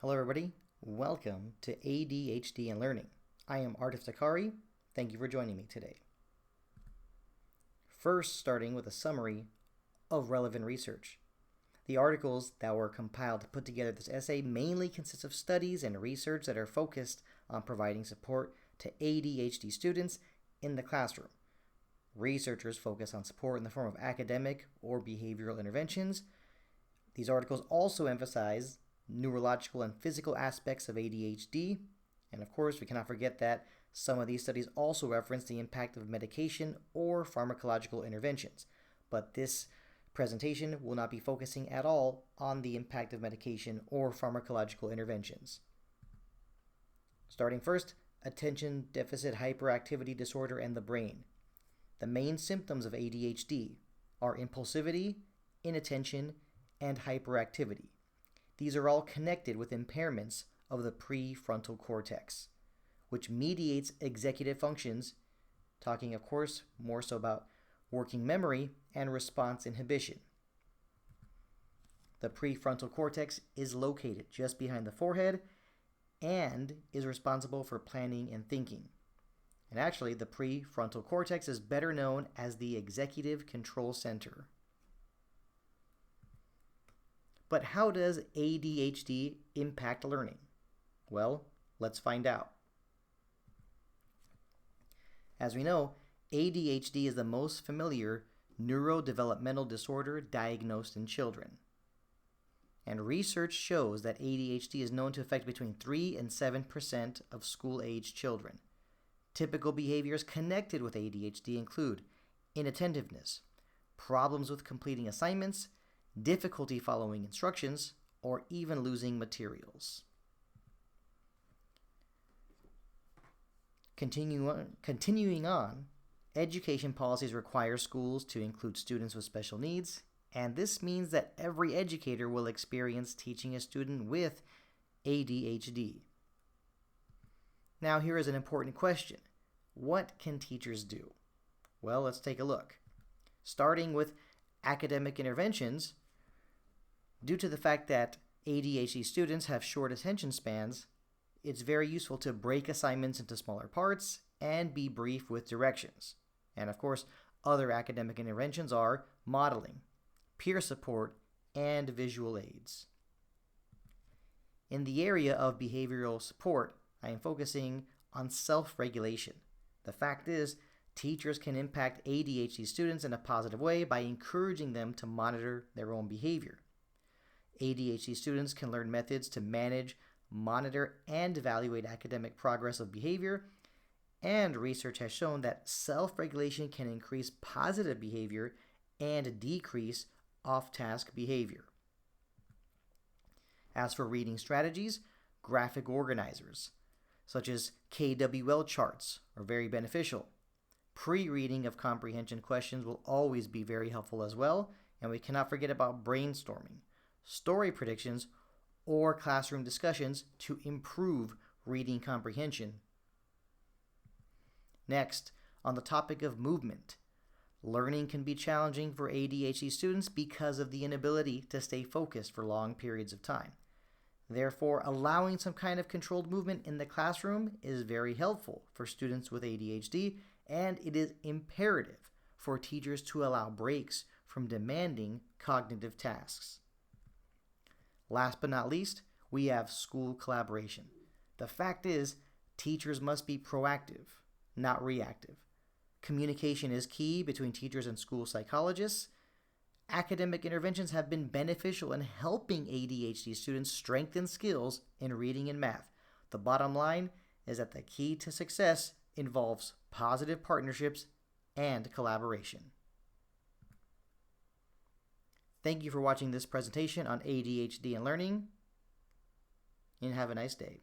Hello everybody, welcome to ADHD and Learning. I am Artif Takari. Thank you for joining me today. First, starting with a summary of relevant research. The articles that were compiled to put together this essay mainly consist of studies and research that are focused on providing support to ADHD students in the classroom. Researchers focus on support in the form of academic or behavioral interventions. These articles also emphasize neurological and physical aspects of ADHD, and of course we cannot forget that some of these studies also reference the impact of medication or pharmacological interventions, but this presentation will not be focusing at all on the impact of medication or pharmacological interventions. Starting first, attention deficit hyperactivity disorder and the brain. The main symptoms of ADHD are impulsivity, inattention, and hyperactivity. These are all connected with impairments of the prefrontal cortex, which mediates executive functions, talking of course more so about working memory and response inhibition. The prefrontal cortex is located just behind the forehead and is responsible for planning and thinking. And actually, the prefrontal cortex is better known as the executive control center. But how does ADHD impact learning? Well, let's find out. As we know, ADHD is the most familiar neurodevelopmental disorder diagnosed in children. And research shows that ADHD is known to affect between 3 and 7% of school-age children. Typical behaviors connected with ADHD include inattentiveness, problems with completing assignments, difficulty following instructions, or even losing materials. Continuing on, education policies require schools to include students with special needs, and this means that every educator will experience teaching a student with ADHD. Now here is an important question. What can teachers do? Well, let's take a look. Starting with academic interventions, due to the fact that ADHD students have short attention spans, it's very useful to break assignments into smaller parts and be brief with directions. And of course, other academic interventions are modeling, peer support, and visual aids. In the area of behavioral support, I am focusing on self-regulation. The fact is, teachers can impact ADHD students in a positive way by encouraging them to monitor their own behavior. ADHD students can learn methods to manage, monitor, and evaluate academic progress of behavior, and research has shown that self-regulation can increase positive behavior and decrease off-task behavior. As for reading strategies, graphic organizers, such as KWL charts, are very beneficial. Pre-reading of comprehension questions will always be very helpful as well, and we cannot forget about brainstorming, story predictions, or classroom discussions to improve reading comprehension. Next, on the topic of movement, learning can be challenging for ADHD students because of the inability to stay focused for long periods of time. Therefore, allowing some kind of controlled movement in the classroom is very helpful for students with ADHD, and it is imperative for teachers to allow breaks from demanding cognitive tasks. Last but not least, we have school collaboration. The fact is, teachers must be proactive, not reactive. Communication is key between teachers and school psychologists. Academic interventions have been beneficial in helping ADHD students strengthen skills in reading and math. The bottom line is that the key to success involves positive partnerships and collaboration. Thank you for watching this presentation on ADHD and learning, and have a nice day.